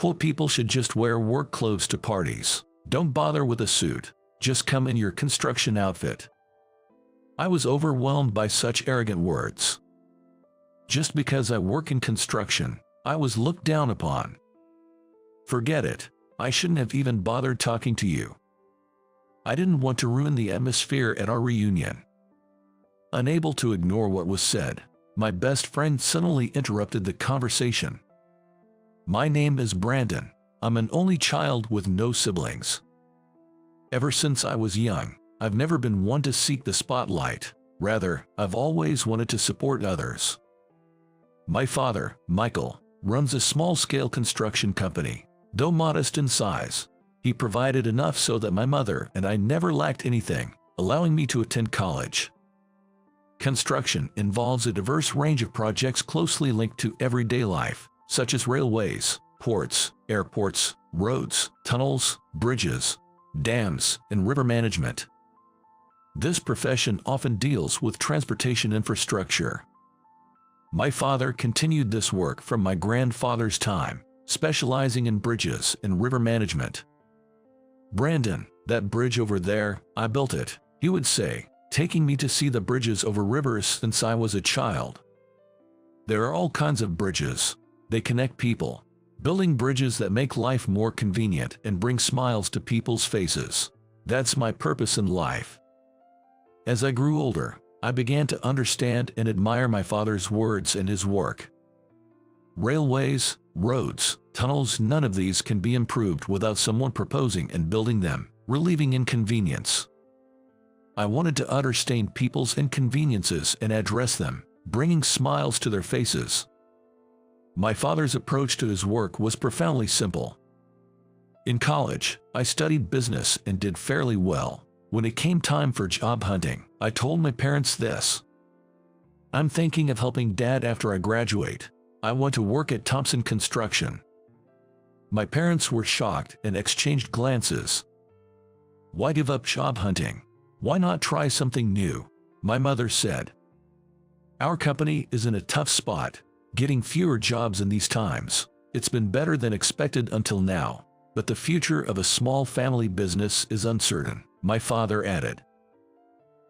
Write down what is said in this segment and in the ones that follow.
Poor people should just wear work clothes to parties. Don't bother with a suit. Just come in your construction outfit. I was overwhelmed by such arrogant words. Just because I work in construction, I was looked down upon. Forget it. I shouldn't have even bothered talking to you. I didn't want to ruin the atmosphere at our reunion. Unable to ignore what was said, my best friend suddenly interrupted the conversation. My name is Brandon. I'm an only child with no siblings. Ever since I was young, I've never been one to seek the spotlight. Rather, I've always wanted to support others. My father, Michael, runs a small-scale construction company. Though modest in size, he provided enough so that my mother and I never lacked anything, allowing me to attend college. Construction involves a diverse range of projects closely linked to everyday life, such as railways, ports, airports, roads, tunnels, bridges, dams, and river management. This profession often deals with transportation infrastructure. My father continued this work from my grandfather's time, specializing in bridges and river management. Brandon, that bridge over there, I built it, he would say, taking me to see the bridges over rivers since I was a child. There are all kinds of bridges. They connect people, building bridges that make life more convenient and bring smiles to people's faces. That's my purpose in life. As I grew older, I began to understand and admire my father's words and his work. Railways, roads, tunnels, none of these can be improved without someone proposing and building them, relieving inconvenience. I wanted to understand people's inconveniences and address them, bringing smiles to their faces. My father's approach to his work was profoundly simple. In college, I studied business and did fairly well. When it came time for job hunting, I told my parents this. I'm thinking of helping Dad after I graduate. I want to work at Thompson Construction. My parents were shocked and exchanged glances. Why give up job hunting? Why not try something new? My mother said. Our company is in a tough spot, getting fewer jobs in these times. It's been better than expected until now, but the future of a small family business is uncertain, my father added.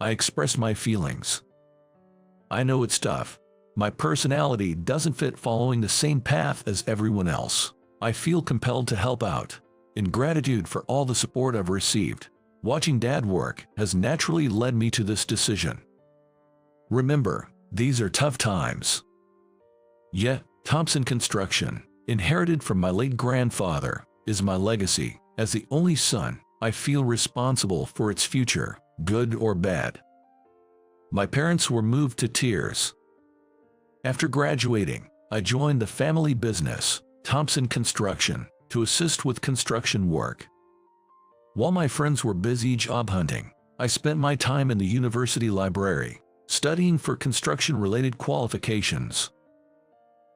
I expressed my feelings. I know it's tough. My personality doesn't fit following the same path as everyone else. I feel compelled to help out. In gratitude for all the support I've received, watching Dad work has naturally led me to this decision. Remember, these are tough times. Yet, Thompson Construction, inherited from my late grandfather, is my legacy. As the only son, I feel responsible for its future, good or bad. My parents were moved to tears. After graduating, I joined the family business, Thompson Construction, to assist with construction work. While my friends were busy job hunting, I spent my time in the university library, studying for construction-related qualifications.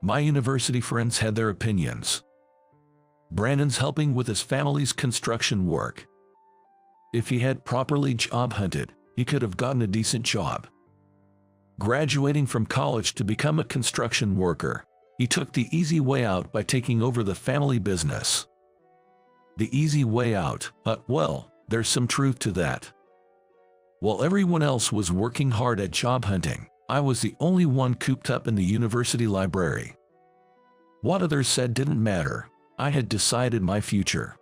My university friends had their opinions. Brandon's helping with his family's construction work. If he had properly job hunted, he could have gotten a decent job. Graduating from college to become a construction worker, he took the easy way out by taking over the family business. The easy way out, well, there's some truth to that. While everyone else was working hard at job hunting, I was the only one cooped up in the university library. What others said didn't matter. I had decided my future.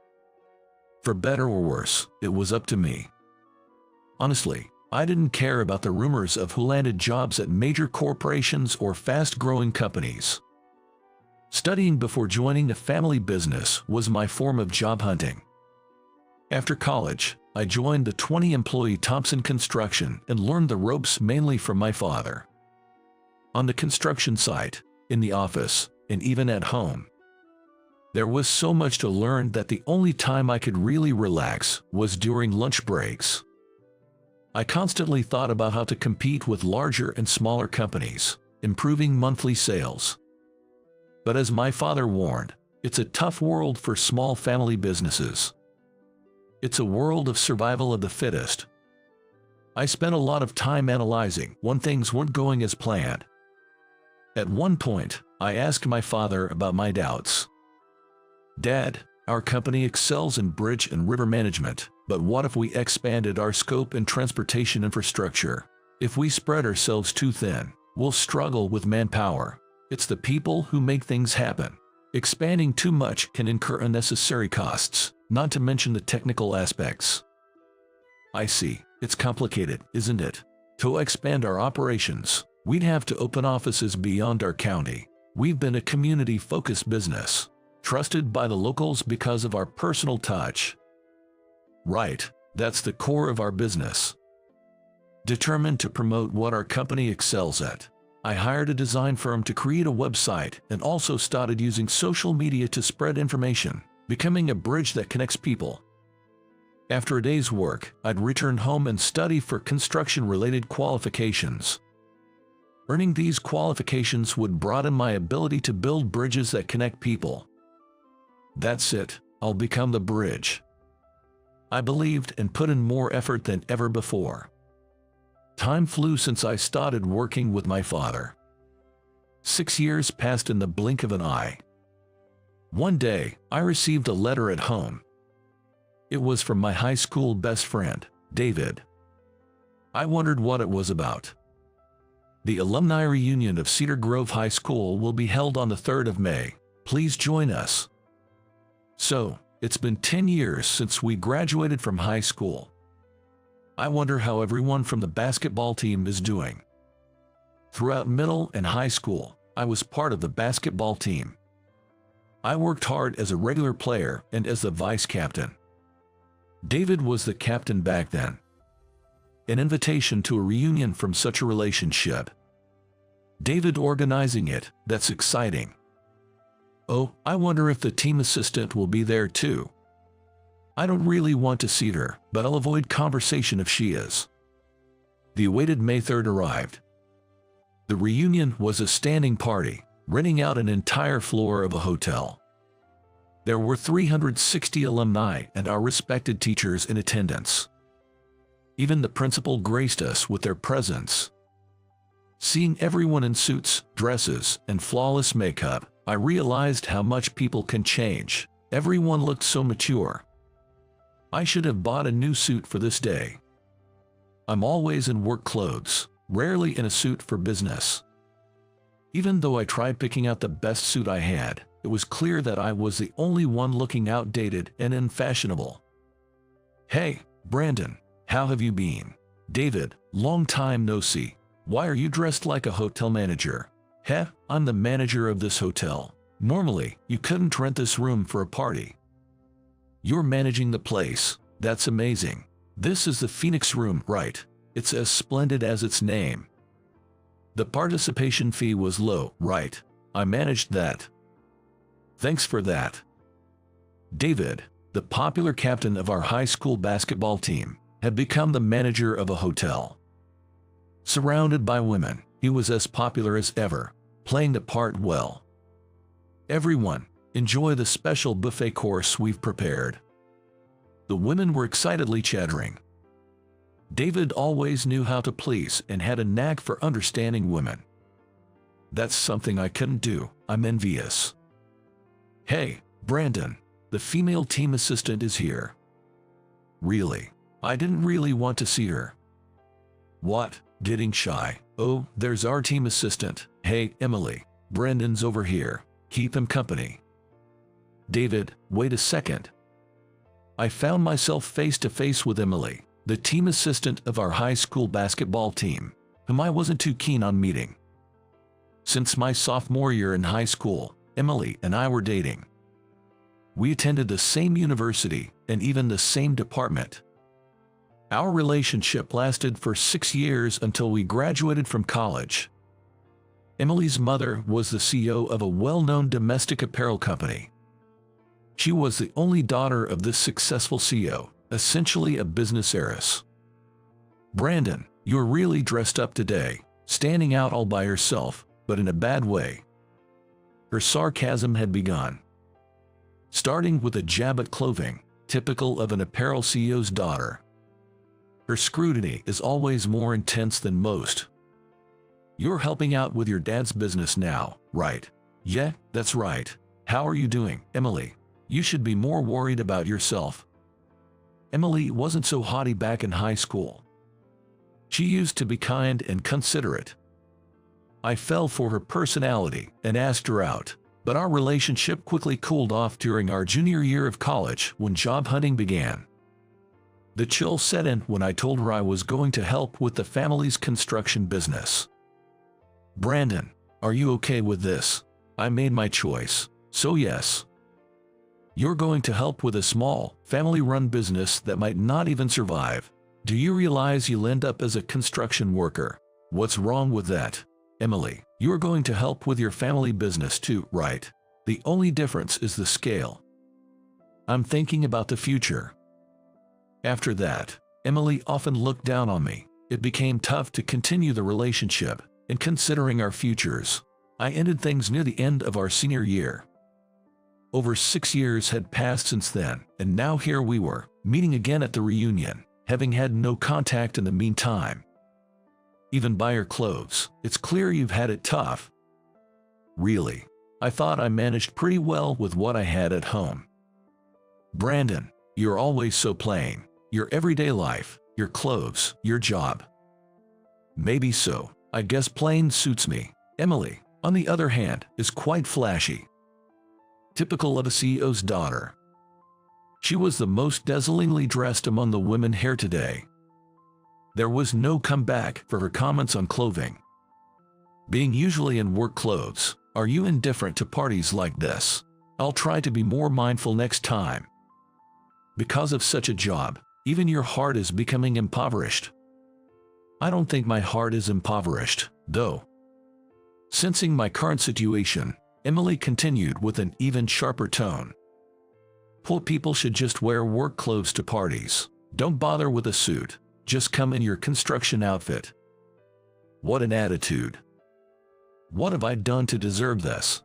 For better or worse, it was up to me. Honestly, I didn't care about the rumors of who landed jobs at major corporations or fast-growing companies. Studying before joining a family business was my form of job hunting. After college, I joined the 20-employee Thompson Construction and learned the ropes mainly from my father. On the construction site, in the office, and even at home. There was so much to learn that the only time I could really relax was during lunch breaks. I constantly thought about how to compete with larger and smaller companies, improving monthly sales. But as my father warned, it's a tough world for small family businesses. It's a world of survival of the fittest. I spent a lot of time analyzing when things weren't going as planned. At one point, I asked my father about my doubts. Dad, our company excels in bridge and river management, but what if we expanded our scope in transportation infrastructure? If we spread ourselves too thin, we'll struggle with manpower. It's the people who make things happen. Expanding too much can incur unnecessary costs, not to mention the technical aspects. I see. It's complicated, isn't it? To expand our operations, we'd have to open offices beyond our county. We've been a community-focused business, trusted by the locals because of our personal touch. Right, that's the core of our business. Determined to promote what our company excels at, I hired a design firm to create a website and also started using social media to spread information, becoming a bridge that connects people. After a day's work, I'd return home and study for construction-related qualifications. Earning these qualifications would broaden my ability to build bridges that connect people. That's it, I'll become the bridge. I believed and put in more effort than ever before. Time flew since I started working with my father. 6 years passed in the blink of an eye. One day, I received a letter at home. It was from my high school best friend, David. I wondered what it was about. The alumni reunion of Cedar Grove High School will be held on the 3rd of May. Please join us. So, it's been 10 years since we graduated from high school. I wonder how everyone from the basketball team is doing. Throughout middle and high school, I was part of the basketball team. I worked hard as a regular player and as the vice captain. David was the captain back then. An invitation to a reunion from such a relationship. David organizing it, that's exciting. Oh, I wonder if the team assistant will be there too. I don't really want to see her, but I'll avoid conversation if she is. The awaited May 3rd arrived. The reunion was a standing party, renting out an entire floor of a hotel. There were 360 alumni and our respected teachers in attendance. Even the principal graced us with their presence. Seeing everyone in suits, dresses, and flawless makeup, I realized how much people can change. Everyone looked so mature. I should have bought a new suit for this day. I'm always in work clothes, rarely in a suit for business. Even though I tried picking out the best suit I had, it was clear that I was the only one looking outdated and unfashionable. Hey, Brandon, how have you been? David, long time no see. Why are you dressed like a hotel manager? Heh, I'm the manager of this hotel. Normally, you couldn't rent this room for a party. You're managing the place. That's amazing. This is the Phoenix Room, right? It's as splendid as its name. The participation fee was low, right? I managed that. Thanks for that. David, the popular captain of our high school basketball team, had become the manager of a hotel. Surrounded by women, he was as popular as ever, playing the part well. Everyone, enjoy the special buffet course we've prepared. The women were excitedly chattering. David always knew how to please and had a knack for understanding women. That's something I couldn't do. I'm envious. Hey, Brandon, the female team assistant is here. Really? I didn't really want to see her. What? Getting shy? Oh, there's our team assistant. Hey, Emily, Brandon's over here. Keep him company. David, wait a second. I found myself face to face with Emily, the team assistant of our high school basketball team, whom I wasn't too keen on meeting. Since my sophomore year in high school, Emily and I were dating. We attended the same university and even the same department. Our relationship lasted for 6 years until we graduated from college. Emily's mother was the CEO of a well-known domestic apparel company. She was the only daughter of this successful CEO, essentially a business heiress. Brandon, you're really dressed up today, standing out all by yourself, but in a bad way. Her sarcasm had begun. Starting with a jab at clothing, typical of an apparel CEO's daughter. Her scrutiny is always more intense than most. You're helping out with your dad's business now, right? Yeah, that's right. How are you doing, Emily? You should be more worried about yourself. Emily wasn't so haughty back in high school. She used to be kind and considerate. I fell for her personality and asked her out, but our relationship quickly cooled off during our junior year of college when job hunting began. The chill set in when I told her I was going to help with the family's construction business. Brandon, are you okay with this? I made my choice, so yes. You're going to help with a small, family-run business that might not even survive. Do you realize you'll end up as a construction worker? What's wrong with that? Emily, you're going to help with your family business too, right? The only difference is the scale. I'm thinking about the future. After that, Emily often looked down on me. It became tough to continue the relationship, and considering our futures, I ended things near the end of our senior year. Over 6 years had passed since then, and now here we were, meeting again at the reunion, having had no contact in the meantime. Even by your clothes, it's clear you've had it tough. Really, I thought I managed pretty well with what I had at home. Brandon, you're always so plain. Your everyday life, your clothes, your job. Maybe so, I guess plain suits me. Emily, on the other hand, is quite flashy. Typical of a CEO's daughter. She was the most dazzlingly dressed among the women here today. There was no comeback for her comments on clothing. Being usually in work clothes, are you indifferent to parties like this? I'll try to be more mindful next time. Because of such a job, even your heart is becoming impoverished. I don't think my heart is impoverished, though. Sensing my current situation, Emily continued with an even sharper tone. Poor people should just wear work clothes to parties. Don't bother with a suit. Just come in your construction outfit. What an attitude. What have I done to deserve this?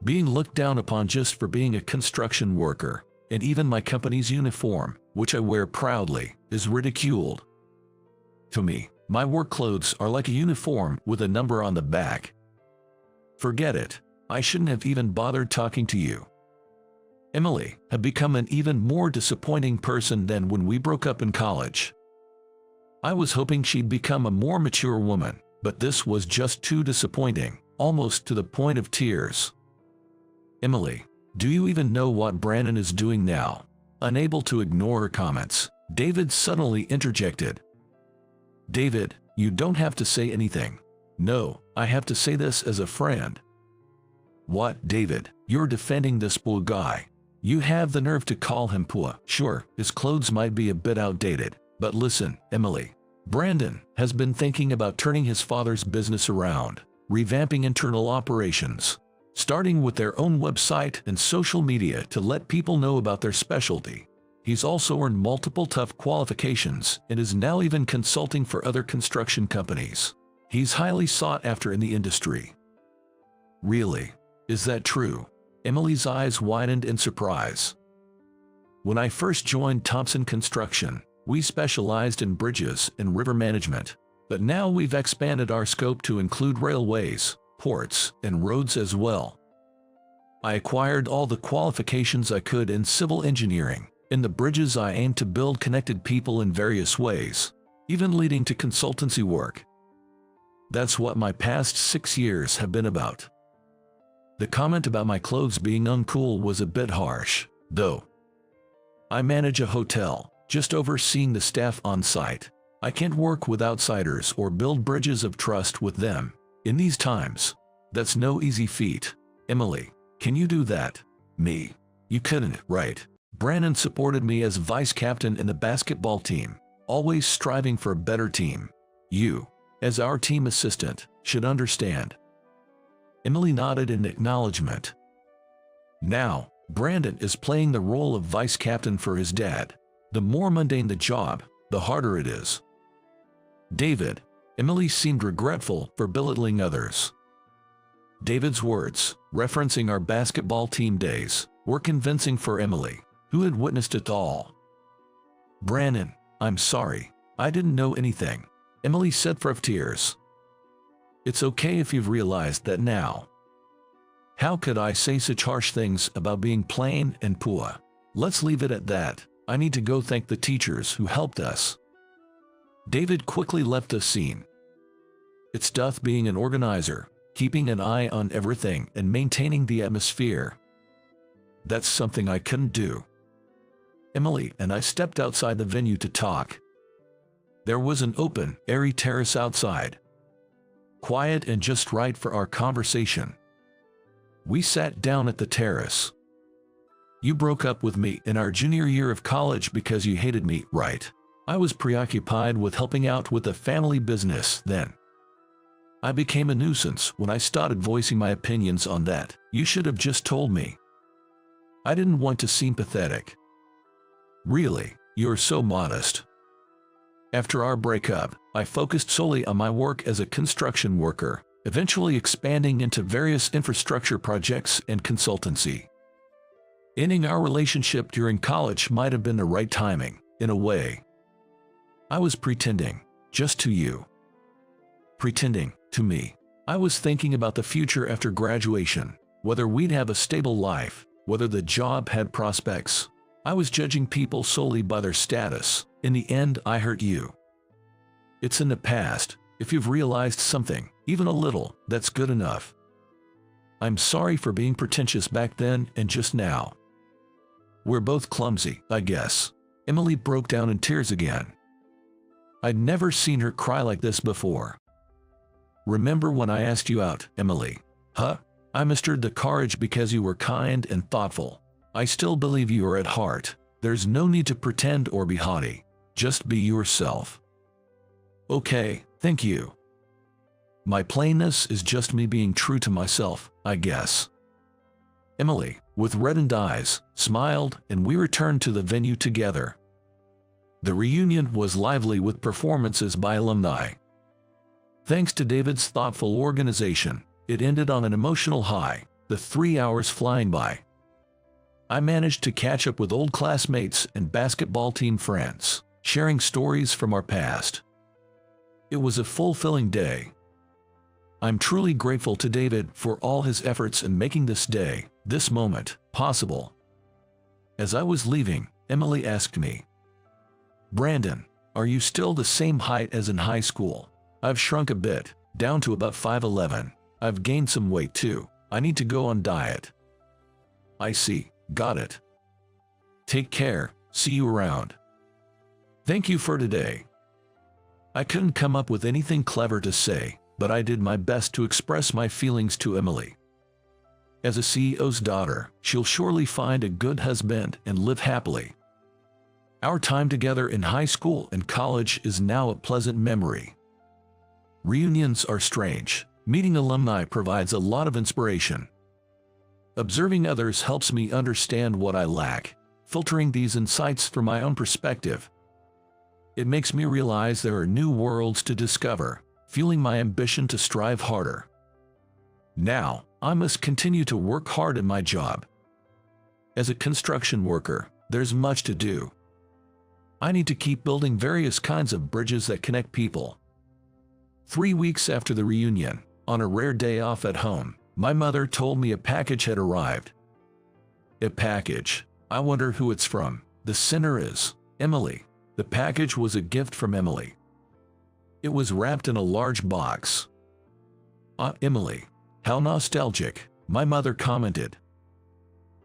Being looked down upon just for being a construction worker, and even my company's uniform, which I wear proudly, is ridiculed. To me, my work clothes are like a uniform with a number on the back. Forget it. I shouldn't have even bothered talking to you. Emily had become an even more disappointing person than when we broke up in college. I was hoping she'd become a more mature woman, but this was just too disappointing, almost to the point of tears. Emily, do you even know what Brandon is doing now? Unable to ignore her comments, David suddenly interjected. David, you don't have to say anything. No, I have to say this as a friend. What, David? You're defending this poor guy. You have the nerve to call him poor. Sure, his clothes might be a bit outdated, but listen, Emily. Brandon has been thinking about turning his father's business around, revamping internal operations, starting with their own website and social media to let people know about their specialty. He's also earned multiple tough qualifications and is now even consulting for other construction companies. He's highly sought after in the industry. Really? Is that true? Emily's eyes widened in surprise. When I first joined Thompson Construction, we specialized in bridges and river management, but now we've expanded our scope to include railways, ports, and roads as well. I acquired all the qualifications I could in civil engineering. In the bridges I aim to build connected people in various ways, even leading to consultancy work. That's what my past 6 years have been about. The comment about my clothes being uncool was a bit harsh, though. I manage a hotel, just overseeing the staff on site. I can't work with outsiders or build bridges of trust with them. In these times, that's no easy feat. Emily, can you do that? Me? You couldn't, right? Brandon supported me as vice captain in the basketball team, always striving for a better team. You, as our team assistant, should understand. Emily nodded in acknowledgement. Now, Brandon is playing the role of vice captain for his dad. The more mundane the job, the harder it is. David, Emily seemed regretful for belittling others. David's words, referencing our basketball team days, were convincing for Emily, who had witnessed it all. Brandon, I'm sorry. I didn't know anything. Emily said through tears. It's okay if you've realized that now. How could I say such harsh things about being plain and poor? Let's leave it at that. I need to go thank the teachers who helped us. David quickly left the scene. It's tough being an organizer, keeping an eye on everything and maintaining the atmosphere. That's something I couldn't do. Emily and I stepped outside the venue to talk. There was an open, airy terrace outside. Quiet and just right for our conversation. We sat down at the terrace. You broke up with me in our junior year of college because you hated me, right? I was preoccupied with helping out with the family business then. I became a nuisance when I started voicing my opinions on that. You should have just told me. I didn't want to seem pathetic. Really, you're so modest. After our breakup, I focused solely on my work as a construction worker, eventually expanding into various infrastructure projects and consultancy. Ending our relationship during college might have been the right timing, in a way. I was pretending, just to you. Pretending, to me. I was thinking about the future after graduation, whether we'd have a stable life, whether the job had prospects. I was judging people solely by their status. In the end, I hurt you. It's in the past. If you've realized something, even a little, that's good enough. I'm sorry for being pretentious back then and just now. We're both clumsy, I guess. Emily broke down in tears again. I'd never seen her cry like this before. Remember when I asked you out, Emily? Huh? I mustered the courage because you were kind and thoughtful. I still believe you are at heart. There's no need to pretend or be haughty. Just be yourself. Okay, thank you. My plainness is just me being true to myself, I guess. Emily, with reddened eyes, smiled, and we returned to the venue together. The reunion was lively with performances by alumni. Thanks to David's thoughtful organization, it ended on an emotional high, the 3 hours flying by. I managed to catch up with old classmates and basketball team friends, sharing stories from our past. It was a fulfilling day. I'm truly grateful to David for all his efforts in making this day, this moment, possible. As I was leaving, Emily asked me, "Brandon, are you still the same height as in high school?" "I've shrunk a bit, down to about 5'11". "I've gained some weight too. I need to go on diet." "I see, got it. Take care, see you around." Thank you for today. I couldn't come up with anything clever to say, but I did my best to express my feelings to Emily. As a CEO's daughter, she'll surely find a good husband and live happily. Our time together in high school and college is now a pleasant memory. Reunions are strange. Meeting alumni provides a lot of inspiration. Observing others helps me understand what I lack, filtering these insights from my own perspective. It makes me realize there are new worlds to discover, fueling my ambition to strive harder. Now, I must continue to work hard in my job. As a construction worker, there's much to do. I need to keep building various kinds of bridges that connect people. 3 weeks after the reunion, on a rare day off at home, my mother told me a package had arrived. A package. I wonder who it's from. The sender is Emily. The package was a gift from Emily. It was wrapped in a large box. "Ah, Emily. How nostalgic," my mother commented.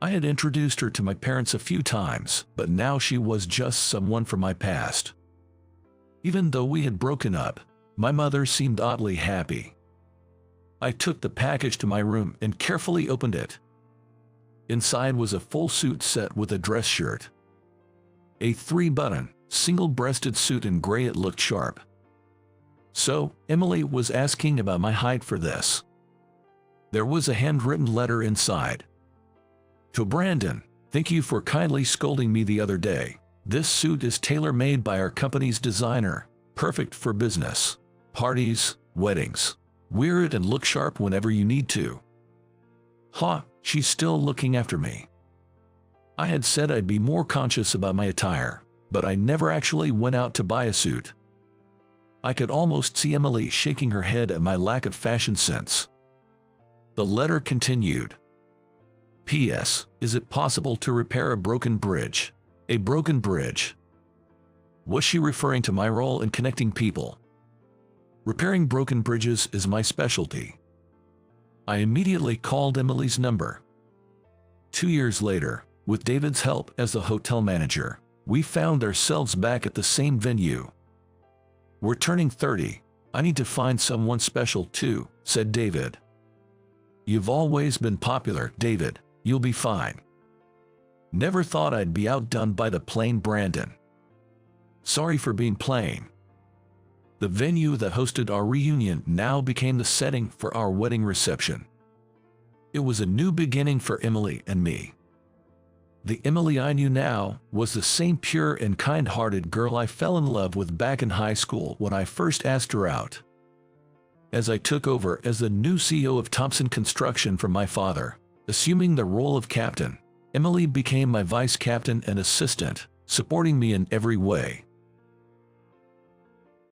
I had introduced her to my parents a few times, but now she was just someone from my past. Even though we had broken up, my mother seemed oddly happy. I took the package to my room and carefully opened it. Inside was a full suit set with a dress shirt. A 3-button, single-breasted suit in gray. It looked sharp. So, Emily was asking about my height for this. There was a handwritten letter inside. "To Brandon, thank you for kindly scolding me the other day. This suit is tailor-made by our company's designer, perfect for business, parties, weddings. Wear it and look sharp whenever you need to." Ha, she's still looking after me. I had said I'd be more conscious about my attire, but I never actually went out to buy a suit. I could almost see Emily shaking her head at my lack of fashion sense. The letter continued, P.S. Is it possible to repair a broken bridge? A broken bridge? Was she referring to my role in connecting people? Repairing broken bridges is my specialty. I immediately called Emily's number. 2 years later, with David's help as the hotel manager, we found ourselves back at the same venue. We're turning 30. I need to find someone special too, said David. You've always been popular, David. You'll be fine. Never thought I'd be outdone by the plain Brandon. Sorry for being plain. The venue that hosted our reunion now became the setting for our wedding reception. It was a new beginning for Emily and me. The Emily I knew now was the same pure and kind-hearted girl I fell in love with back in high school when I first asked her out. As I took over as the new CEO of Thompson Construction from my father, assuming the role of captain, Emily became my vice captain and assistant, supporting me in every way.